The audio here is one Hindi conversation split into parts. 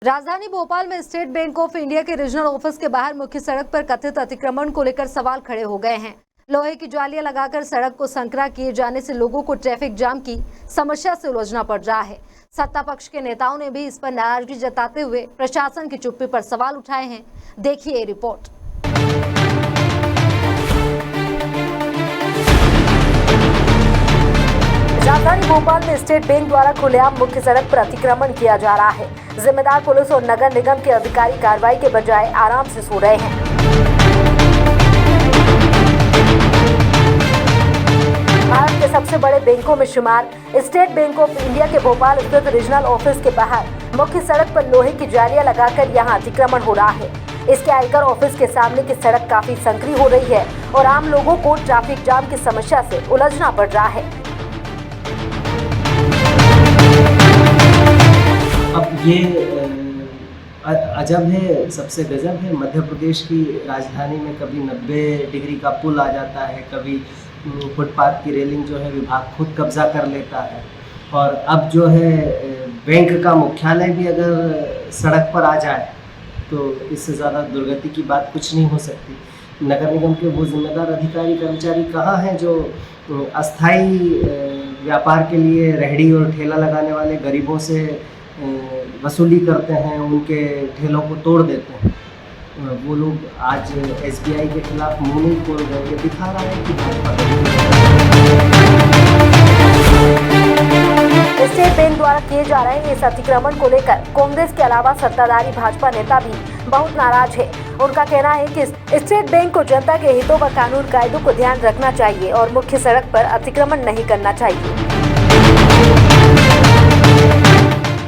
राजधानी भोपाल में स्टेट बैंक ऑफ इंडिया के रीजनल ऑफिस के बाहर मुख्य सड़क पर कथित अतिक्रमण को लेकर सवाल खड़े हो गए हैं। लोहे की जालियां लगाकर सड़क को संकरा किए जाने से लोगों को ट्रैफिक जाम की समस्या से उलझना पड़ रहा है। सत्ता पक्ष के नेताओं ने भी इस पर नाराजगी जताते हुए प्रशासन की चुप्पी पर सवाल उठाए हैं। देखिए ये रिपोर्ट। राजधानी भोपाल में स्टेट बैंक द्वारा खुलेआम मुख्य सड़क पर अतिक्रमण किया जा रहा है। जिम्मेदार पुलिस और नगर निगम के अधिकारी कार्रवाई के बजाय आराम से सो रहे हैं। भारत के सबसे बड़े बैंकों में शुमार स्टेट बैंक ऑफ इंडिया के भोपाल स्थित रीजनल ऑफिस के बाहर मुख्य सड़क पर लोहे की जालियां लगाकर यहां अतिक्रमण हो रहा है। इसके आयकर ऑफिस के सामने की सड़क काफी संकरी हो रही है और आम लोगों को ट्रैफिक जाम की समस्या से उलझना पड़ रहा है। अब ये अजब है, सबसे गजब है। मध्य प्रदेश की राजधानी में कभी 90 डिग्री का पुल आ जाता है, कभी फुटपाथ की रेलिंग जो है विभाग खुद कब्जा कर लेता है, और अब जो है बैंक का मुख्यालय भी अगर सड़क पर आ जाए तो इससे ज़्यादा दुर्गति की बात कुछ नहीं हो सकती। नगर निगम के वो जिम्मेदार अधिकारी कर्मचारी कहाँ हैं जो अस्थाई व्यापार के लिए रेहड़ी और ठेला लगाने वाले गरीबों से वसूली करते हैं, उनके ठेलों को तोड़ देते हैं। वो लोग आज SBI के खिलाफ मुंह नहीं खोल रहे। ये दिखा रहा है कि भाजपा स्टेट बैंक द्वारा किए जा रहे इस अतिक्रमण को लेकर कांग्रेस के अलावा सत्ताधारी भाजपा नेता भी बहुत नाराज है। उनका कहना है कि स्टेट बैंक को जनता के हितों व कानून कायदों को ध्यान रखना चाहिए और मुख्य सड़क पर अतिक्रमण नहीं करना चाहिए।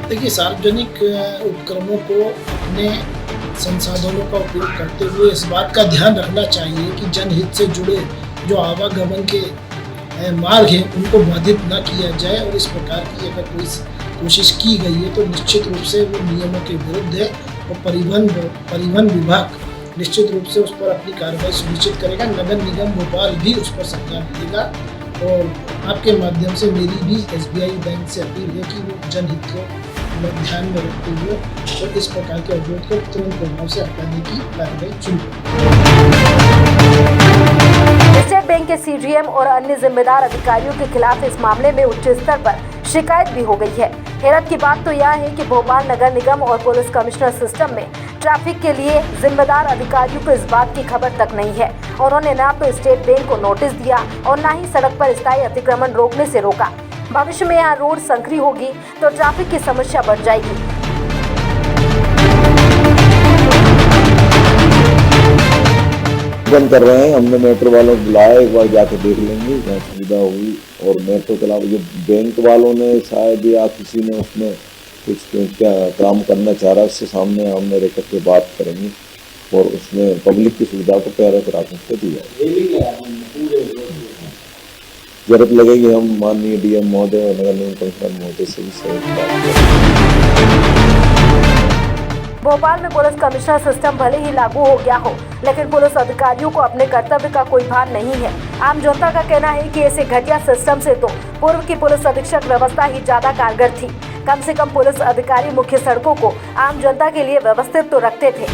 देखिए, सार्वजनिक उपक्रमों को अपने संसाधनों का उपयोग करते हुए इस बात का ध्यान रखना चाहिए कि जनहित से जुड़े जो आवागमन के मार्ग हैं उनको बाधित न किया जाए, और इस प्रकार की अगर कोई कोशिश की गई है तो निश्चित रूप से वो नियमों के विरुद्ध है और परिवहन विभाग निश्चित रूप से उस पर अपनी कार्रवाई सुनिश्चित करेगा। नगर निगम भोपाल भी उस पर संज्ञान लेगा, और आपके माध्यम से मेरी भी SBI बैंक से अपील है कि वो जनहित को ध्यान में रखते हुए और इस प्रकार के अवरोध को तुरंत प्रभाव से हटाने की कार्रवाई शुरू। स्टेट बैंक के CGM और अन्य जिम्मेदार अधिकारियों के खिलाफ इस मामले में उच्च स्तर पर शिकायत भी हो गई है। हैरत की बात तो यह है कि भोपाल नगर निगम और पुलिस कमिश्नर सिस्टम में ट्रैफिक के लिए जिम्मेदार अधिकारियों को इस बात की खबर तक नहीं है। उन्होंने न तो स्टेट बैंक को नोटिस दिया और न ही सड़क पर स्थायी अतिक्रमण रोकने से रोका। भविष्य में यहाँ रोड संकरी होगी तो ट्रैफिक की समस्या बढ़ जाएगी। बंद कर रहे हैं। हमने मेट्रो वालों को बुलाया, एक बार जाके देख लेंगे जहाँ सुविधा हुई। और मेट्रो के अलावा जो बैंक वालों ने शायद या किसी ने उसमें कुछ क्या काम करना चाह रहा है, उससे सामने हमने रह करके बात करेंगे और उसमें पब्लिक की सुविधा को पहले प्राथमिकता दी जाए। जरूरत लगेगी हम माननीय DM महोदय और नगर निगम कमिश्नर महोदय से भी भोपाल में पुलिस कमिश्नर सिस्टम भले ही लागू हो गया हो, लेकिन पुलिस अधिकारियों को अपने कर्तव्य का कोई भान नहीं है। आम जनता का कहना है कि ऐसे घटिया सिस्टम से तो पूर्व की पुलिस अधीक्षक व्यवस्था ही ज्यादा कारगर थी। कम से कम पुलिस अधिकारी मुख्य सड़कों को आम जनता के लिए व्यवस्थित तो रखते थे।